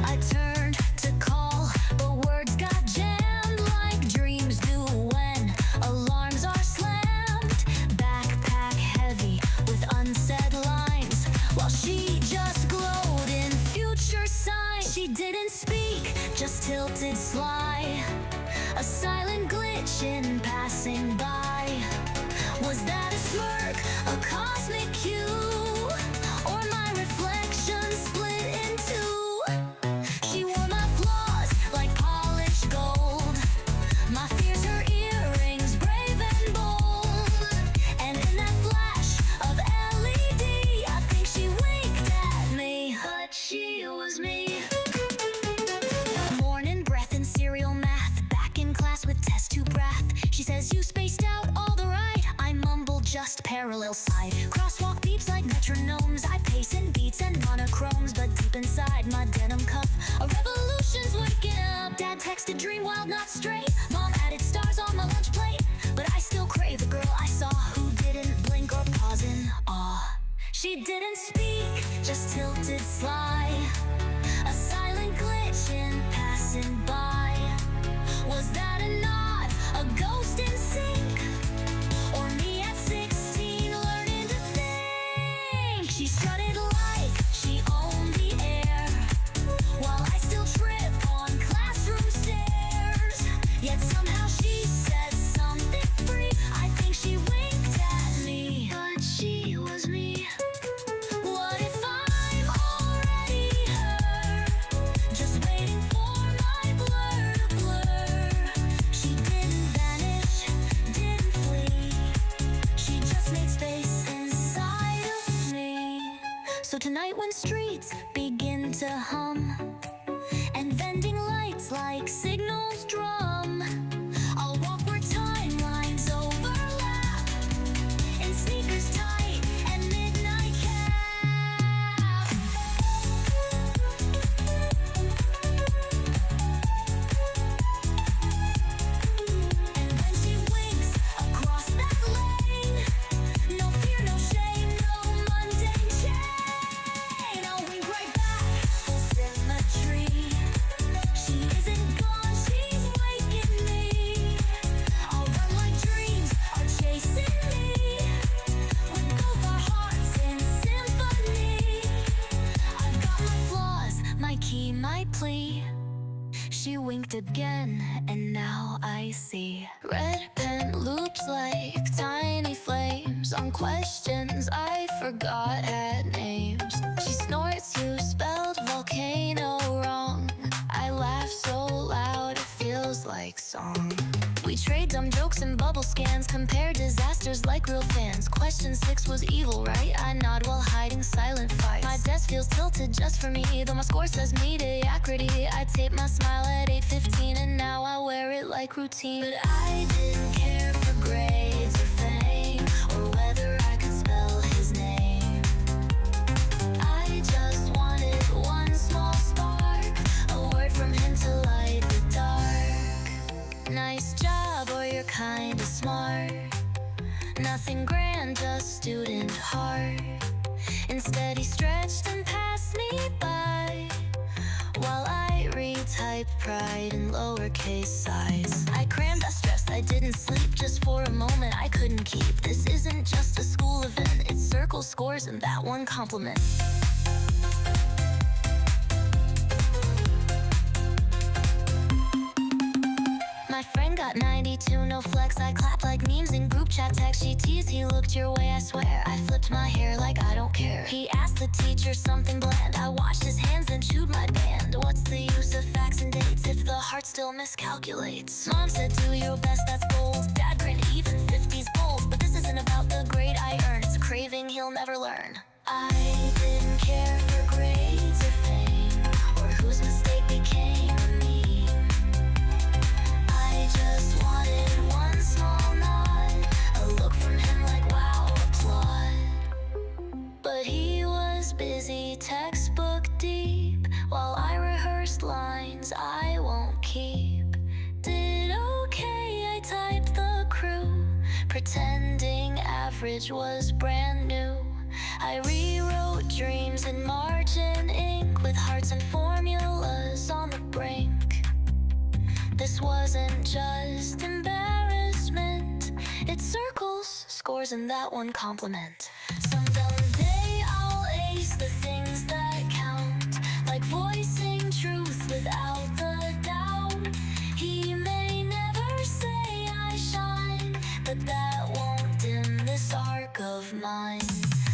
I turned to call, but words got jammed like dreams do when alarms are slammed. Backpack heavy with unsaid lines, while she just glowed in future signs. She didn't speak, just tilted sly. A silent glitch in passing by. Was that a smirk, a cosmic cue, or my reflection split in two? She wore my flaws like polished gold, my fears her earrings, brave and bold. And in that flash of LED, I think she winked at me, but she was me. Morning breath and serial math, back in class with test tube breath. She says you spaced out all the right, I mumble just parallel side. Crosswalk beeps like metronomes, I pace in beats and monochromes, but deep inside my denim cuff, a revolution's waking up. Dad texted dream wild, not straight. Mom added stars on my lunch plate, but I still crave the girl I saw who didn't blink or pause in awe. She didn't speak, just tilted sly. A silent glitch in passing by. Was that a nod, a ghost in sync, or me at 16 learning to think? She strutted like she owned the air, while I still trip on classroom stairs. Yet somehow she said some tonight when streets begin to hum and vending lights like signals drum. I'll walk where timelines overlap in sneakers tight and midnight cap. And when she winks across that lane, no fear, no shame, no mundane chain. I'll wink right back, full symmetry. She isn't gone, she's waking me. I'll run like dreams are chasing me, with both our hearts in symphony. I've got my flaws, my key, my plea. She winked again, and now I see. Red pen loops like tiny flames on questions I forgot had names. She snorts, you spelled volcano wrong. I laugh so loud it feels like song. We trade dumb jokes and bubble scans, compare disasters like real fans. Question 6 was evil, right? I nod while hiding silent fights. My desk feels tilted just for me, though my score says mediocrity. I tape my smile at 8:15 and now I wear it like routine. But I didn't care for grades or fame, or whether I could spell his name. I just wanted one small spark, a word from him to light the dark. Nice job, or you're kinda smart. Nothing grand, just student heart. Instead he stretched and passed me by, while I retyped pride in lowercase size. I crammed, I stressed, I didn't sleep just for a moment I couldn't keep. This isn't just a school event, it's circle scores and that one compliment. My friend got 92, no flex. I clapped like memes in group chat text. She teased, he looked your way, I swear. I flipped my hair like I don't care. He asked the teacher something bland. I washed his hands and chewed my band. What's the use of facts and dates if the heart still miscalculates? Mom said do your best, that's bold. Dad grinned, even 50's bold. But this isn't about the grade I earned, it's a craving he'll never learn. I didn't care for grades or fame, or whose mistake became a meme. I just wanted one small nod, a look from him like wow, applaud. But he was busy textbook deep, while I rehearsed lines I won't keep. Did okay, I typed the crew, pretending average was brand new. I rewrote dreams in margin ink, with hearts and formulas on the brink. This wasn't just embarrassment, it's circles, scores, and that one compliment. Someday I'll ace the things that count, like voicing truth without the doubt. He may never say I shine, but that won't dim this arc of mine.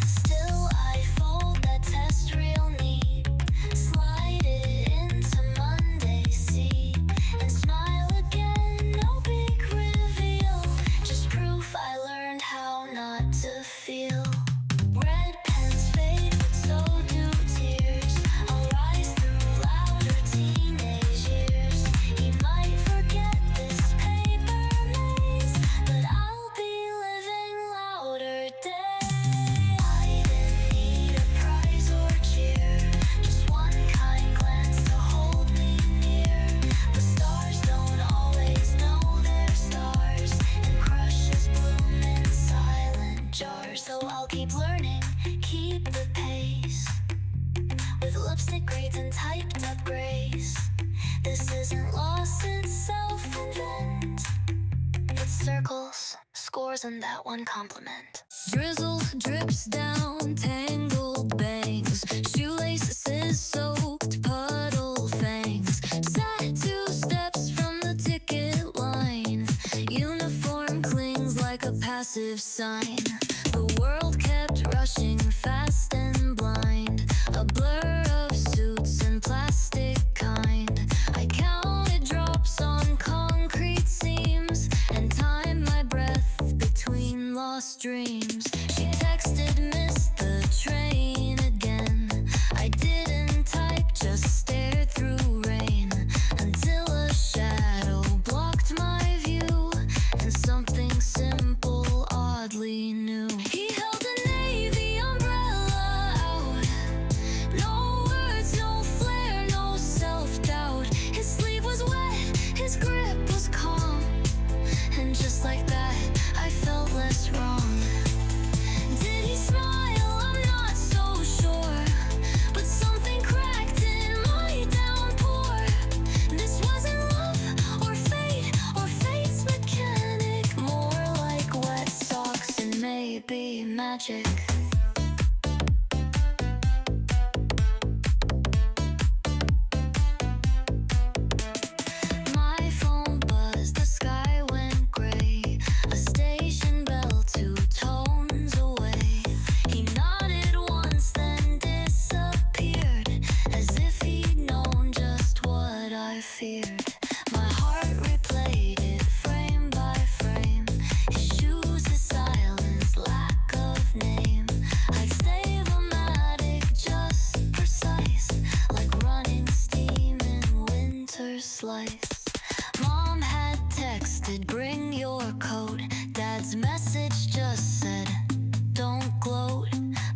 Still I fold that test real neat, slide it into Monday's seat, and smile again, no big reveal, just proof I learned how not to feel. Red pens fade, but so do tears. I'll rise through louder teenage years. He might forget this paper maze, but I'll be living louder days. I didn't need a prize or cheer, just one kind glance to hold me near. The stars don't always know they're stars, and crushes bloom in silent jars. So I'll keep learning, keep the pace, with lipstick grades and typed up grace. This isn't loss, it's self-invent. It's circles, scores, and that one compliment. Drizzle drips down, tangled bangs, shoelaces soaked, puddle fangs. Sat 2 steps from the ticket line, uniform clings like a passive sign. The world kept rushing fast and blind, a blur of suits and plastic kind. I counted drops on concrete seams, and timed my breath between lost dreams. She texted, missed the train again, magic. My phone buzzed, the sky went gray. A station bell 2 tones away. He nodded once, then disappeared, as if he'd known just what I feared. My heart replayed it frame by frame. His shoes, his silence, lack of name. I'd stay dramatic, just precise, like running steam in winter slice. Mom had texted, bring your coat. Dad's message just said, don't gloat.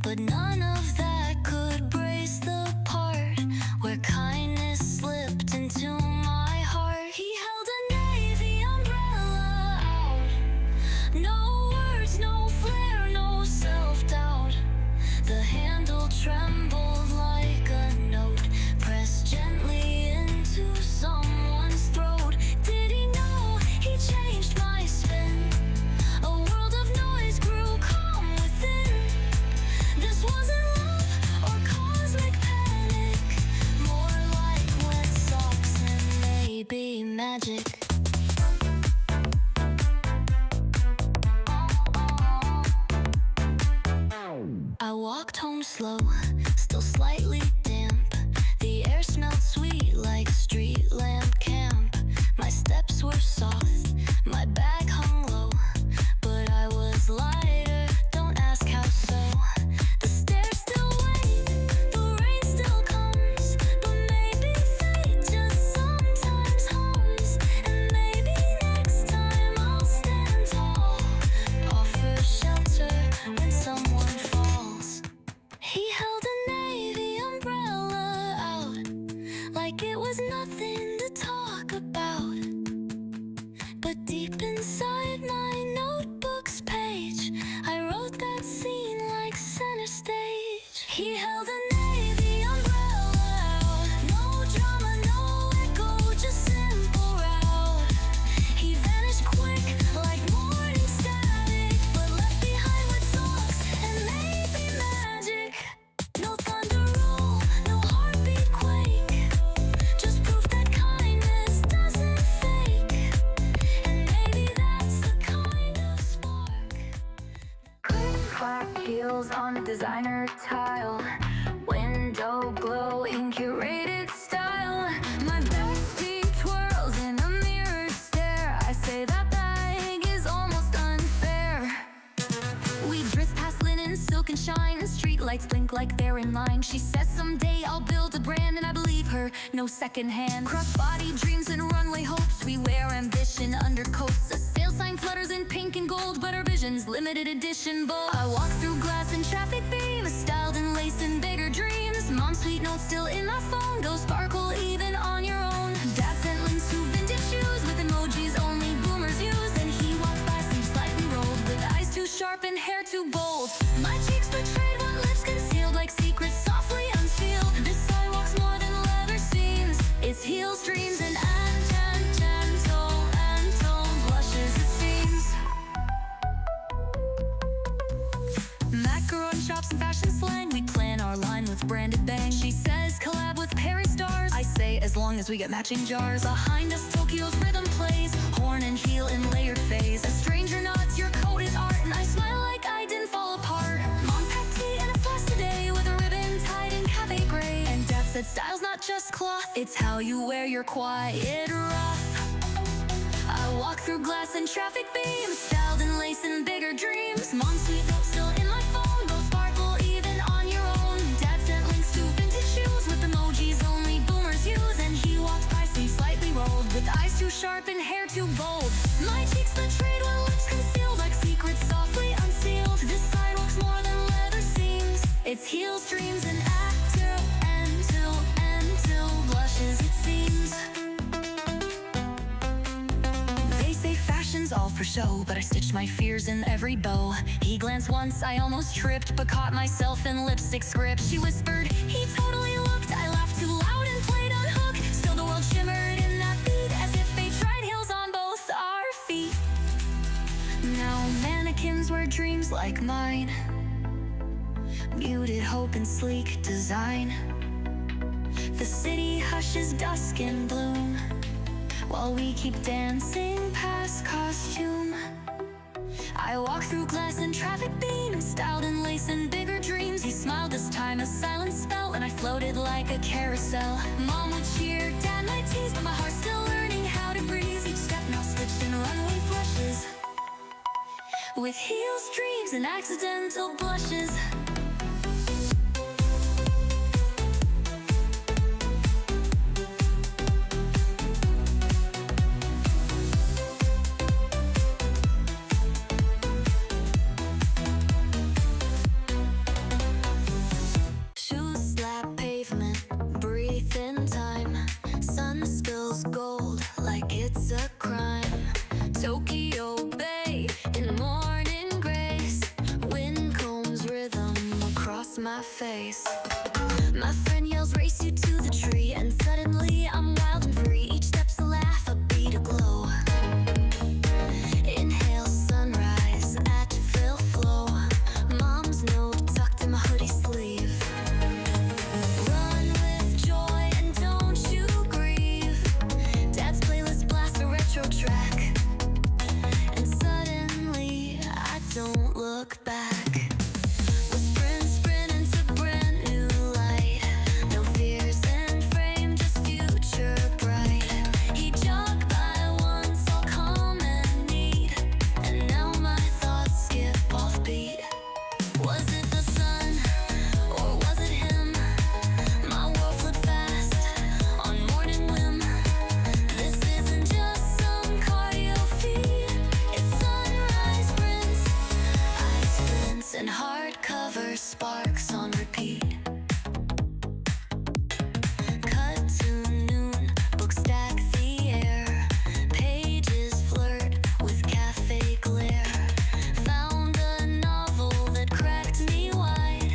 But none of that could brace the part where kindness slipped into my heart. He held a navy umbrella out. No words, no flair, no self-doubt. The handle trembled like a note pressed gently into someone's throat. Did he know he changed my spin? A world of noise grew calm within. This wasn't love or cosmic panic, more like wet socks and maybe magic. I walked home slow, still slightly damp. The air smelled sweet like street lamp camp. My steps were soft, my bag hung low, but I was lighter, don't ask how so. The stairs still wait, the rain still comes, but maybe fate just sometimes hums. And maybe next time I'll stand tall, offer shelter when someone falls. He held a navy umbrella out, like it was nothing to talk about. But deep inside my notebook's page, I wrote that scene like center stage. He held a navy umbrella out, no drama, no echo, just simple route. He vanished quick like morning static, but left behind with socks and maybe magic. No thunder roll, no heartbeat quake, just proof that kindness doesn't fake. And maybe that's the kind of spark. Click-clack heels on designer tile, window glow in curated style. My bestie twirls in a mirror stare. I say that bag is almost unfair. We drift past linen, silk and shine. Street lights blink like they're in line. She says someday I'll build a brand, and I believe her, no second hand. Crossbody dreams and runway hopes. We wear ambition undercoats. A sale sign flutters in pink and gold, but our vision's limited edition bold. I walk through glass and traffic beams, styled and laced in bigger dreams. Mom's sweet notes still in my phone, go sparkle even on your own. Dad sent links to vintage shoes with emojis only boomers use. And he walked by some slightly rolled, with eyes too sharp and hair too bold. My cheeks betrayed what lips concealed, like secrets softly unsealed. This sidewalk's more than leather seams, it's heels, dreams, and gentle blushes it seems. Macaron shops and fashion slang, we plan our line with branded bang. She says collab with Paris stars, I say as long as we get matching jars. Behind us Tokyo's rhythm plays, horn and heel in layered phase. A stranger nods, your coat is art, and I smile like I didn't fall apart. Mom packed tea in a flask today, with a ribbon tied in cafe gray. And Dad said style's not just cloth, it's how you wear your quiet rough. I walk through glass and traffic beams, styled and laced in bigger dreams. Mom's sweet notes still in my phone, go sparkle even on your own. Dad sent links to vintage shoes with emojis only boomers use. And he walked by some slightly rolled, with eyes too sharp and hair too bold. My cheeks betrayed what lips concealed, like secrets softly unsealed. This sidewalk's more than leather seams, it's heels, dreams, and until blushes it seems. They say fashion's all for show, but I stitched my fears in every bow. He glanced once, I almost tripped, but caught myself in lipstick script. She whispered, he totally looked. I laughed too loud and played unhook. Still the world shimmered in that beat, as if they tried heels on both our feet. Now mannequins wear dreams like mine. Muted hope and sleek design. The city hushes dusk and bloom while we keep dancing past costume. I walk through glass and traffic beams, styled in lace and bigger dreams. He smiled this time, a silent spell, and I floated like a carousel. Mom would cheer, Dad might tease, but my heart's still learning how to breeze. Each step now stitched in runway flushes, with heels, dreams, and accidental blushes. My friend yells, race you to the tree, and suddenly I'm wild and free. Each step's a laugh, a beat, a glow. Inhale sunrise at fill flow. Mom's note tucked in my hoodie sleeve. Run with joy and don't you grieve. Dad's playlist blasts a retro track, and suddenly I don't look back. Sparks on repeat. Cut to noon, books stack the air. Pages flirt with cafe glare. Found a novel that cracked me wide.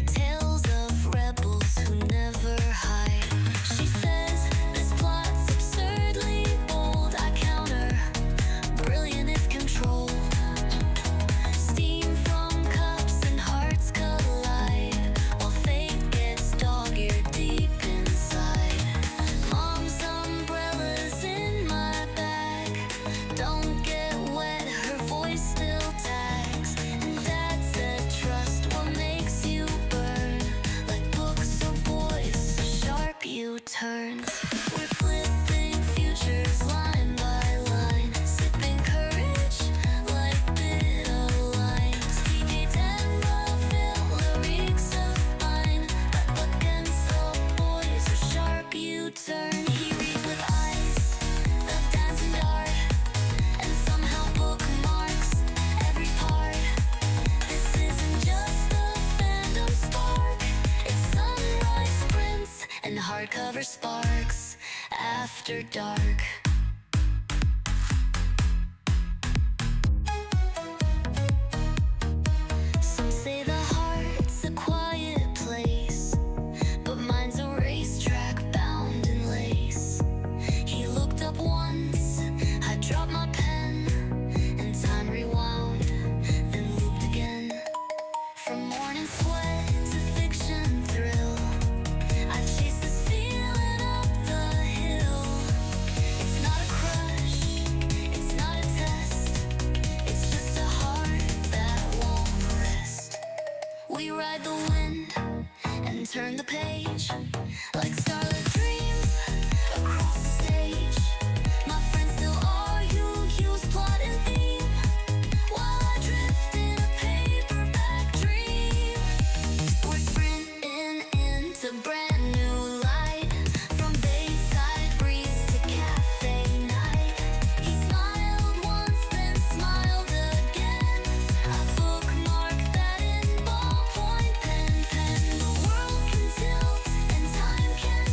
Tales of rebels who never hide. She says this plot's absurdly bold. I counter, brilliant if controlled. Steam from cups and hearts collide, while fate gets dog-eared deep inside. Mom's umbrella's in my bag. Don't get wet, her voice still tags. And Dad said trust what makes you burn. Like books or boys, sharp U-turns. We're flipping futures line by line, sipping courage like bitter lines. TK10 lyrics of mine, but against all boys, a sharp U-turn. He reads with eyes of dancing dart, and somehow bookmarks every part. This isn't just a fandom spark, it's sunrise prints and hardcover sparks after dark. Some say the heart's a quiet place, but mine's a racetrack bound in lace. He looked up once, I dropped my pen, and time rewound, then looped again. From morning sweat to fiction thrill, I chase this feeling up the hill. It's not a crush, it's not a test, it's just a heart that won't rest. We ride the wind and turn the page, like starlit dreams across the stage. My friends still argue cues, plot and theme, while I drift in a paperback dream. We're sprinting into brand new light, from Bayside breeze to cafe night. He smiled once, then smiled again. I bookmarked that in ballpoint pen. The world can tilt and time can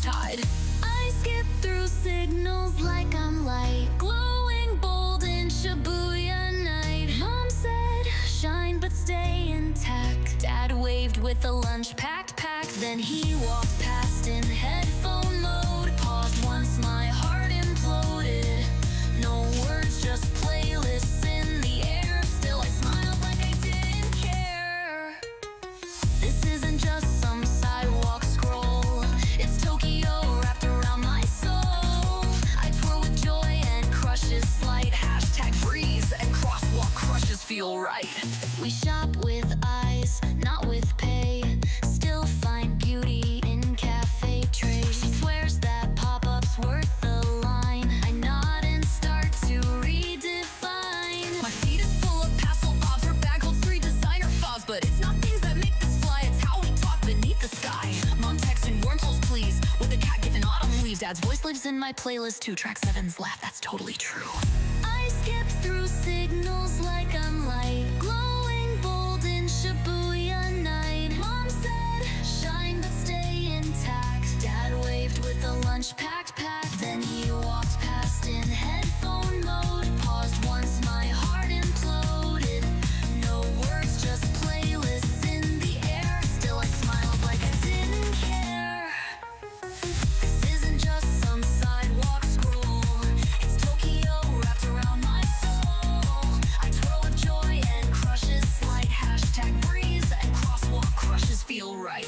tide. I skip through signals like I'm light, glowing bold in Shibuya night. Mom said, shine but stay intact. Dad waved with a lunch packed. Then he walked past in headphone mode. Paused once, my heart imploded. No words, just playlists in the air. Still I smiled like I didn't care. This isn't just some sidewalk scroll. It's Tokyo wrapped around my soul. I twirl with joy and crushes slight. Hashtag breeze and crosswalk crushes feel right. We shop with eyes, not with pay. Still find beauty in cafe trays. She swears that pop-up's worth the line. I nod and start to redefine. My feet is full of pastel bobs. Her bag holds 3 designer fobs. But it's not things that make this fly, it's how we talk beneath the sky. Mom texting wormholes please, with the cat giving autumn leaves. Dad's voice lives in my playlist too. Track 7's laugh, that's totally true. I skip through signals like I'm light, glowing bold in Shibuya night. Mom said, shine but stay intact. Dad waved with a lunch packed. Then he walked past in headphone mode. Paused once, my heart imploded. No words, just playlists in the air. Still I smiled like I didn't care. This isn't just some sidewalk scroll. It's Tokyo wrapped around my soul. I twirl with joy and crushes slight. Hashtag breeze and crosswalk crushes feel right.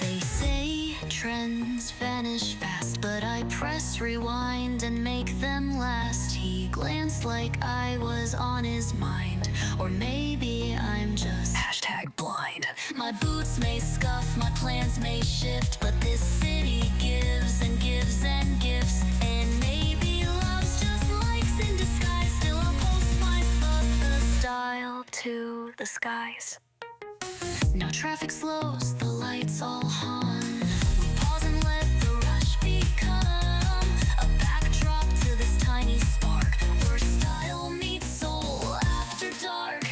They say trends vanish fast, but I press rewind and make them last. He glanced like I was on his mind, or maybe I'm just hashtag blind. My boots may scuff, my plans may shift, but this city gives and gives and gives. And maybe love's just likes in disguise. Still I'll post my style to the skies. Now traffic slows, the lights all on. We pause and let the rush become a backdrop to this tiny spark, where style meets soul after dark.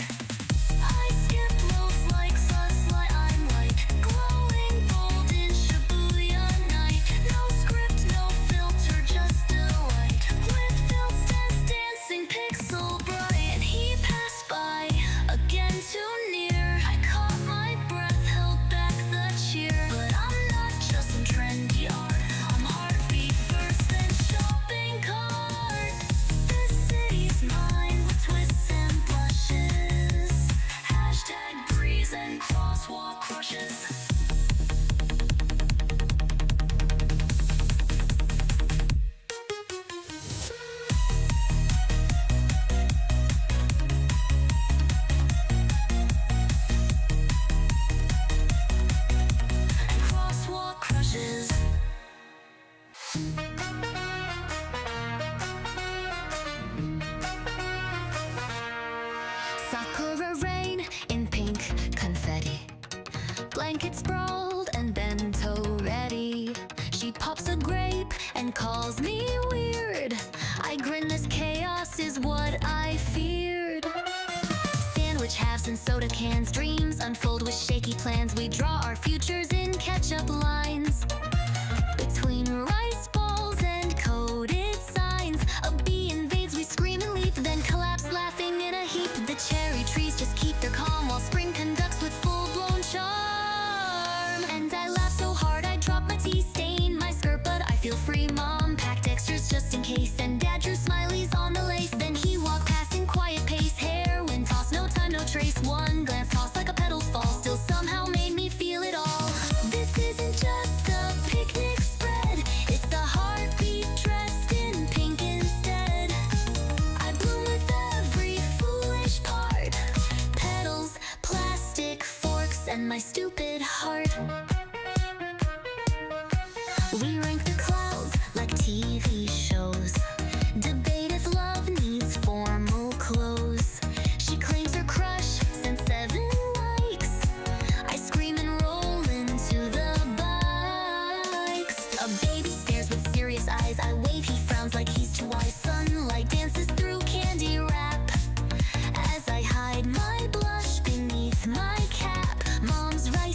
I skip lows like sunlight, I'm like glowing bold in Shibuya night. No script, no filter, just delight. With filters dancing pixel bright. And he passed by again too near. I caught my breath, held back the cheer. But I'm not just some trendy art. I'm heartbeat first, then shopping cart. This city's mine with twists and blushes. Hashtag breeze and crosswalk crushes. And crosswalk crushes. Sakura rain in pink confetti. Blankets sprawled and bento ready. She pops a grape and calls me weird. I grin, this chaos is what I feared. Sandwich halves and soda cans. Dreams unfold with shaky plans. We draw our futures in ketchup lines. Between rice balls and coded signs, a bee invades, we scream and leap, then collapse laughing in a heap. The cherry trees just keep their calm while spring conducts with full-blown charm. And I laugh so hard I drop my tea, stain my skirt, but I feel free. Mom packed extras just in case, and Dad drew smileys on the lace. Then he walked past in quiet pace, hair wind toss, no time, no trace. One glance tossed like a petal's fall, still somehow made me feel it all. This isn't just a picnic spread, it's a heartbeat dressed in pink instead. I bloom with every foolish part, petals, plastic forks, and my stupid heart. We rank the clouds like TV shows, debate if love needs formal clothes. She claims her crush sent 7 likes. I scream and roll into the bikes. A baby stares with serious eyes. I wave, he frowns like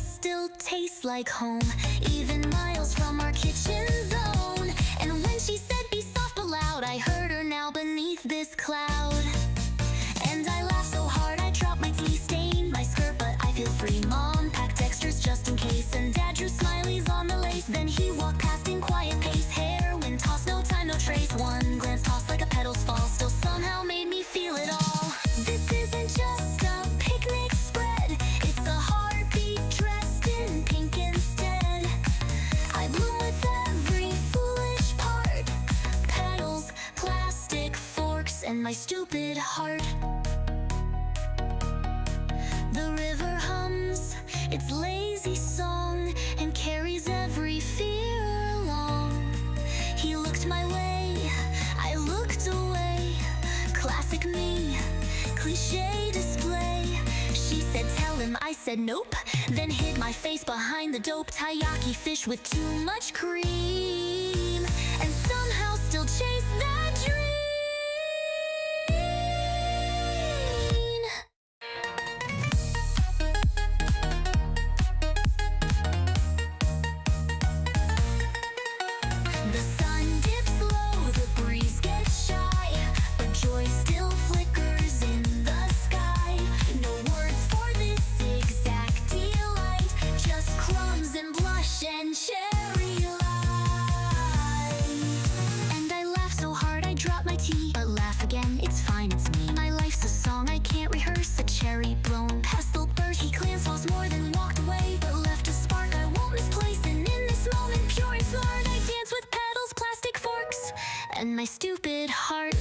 still taste like home, even miles from our kitchen zone. And when she said be soft but loud, I heard her now beneath this cloud. And I laughed so hard I dropped my tea, stained my skirt, but I feel free. Mom packed extras just in case, and Dad drew smileys on the lace. Then he walked past in quiet pace, hair wind tossed, no time, no trace. One glance tossed like a petal's fall, still somehow made me feel it all. This isn't just a picnic spread, it's a heartbeat dressed in pink instead. I bloom with every foolish part, petals, plastic forks, and my stupid heart. The river hums its lazy song and carries every fear along. He looked my way, I looked away. Classic me, cliche display. She said tell him, I said nope, then hid my face behind the dope taiyaki fish with too much cream, and somehow still chased that dream. The sun dips low, the breeze gets shy, but joy still flickers in the sky. No words for this exact delight, just crumbs and blush and cherry light. And I laugh so hard I drop my tea, but laugh again, it's fine, it's me. My life's a song I can't rehearse, a cherry blown pastel burst. He glanced once more, then walked away, but left a spark I won't misplace. And in this moment, pure and smart, I dance with petals, plastic forks, and my stupid heart.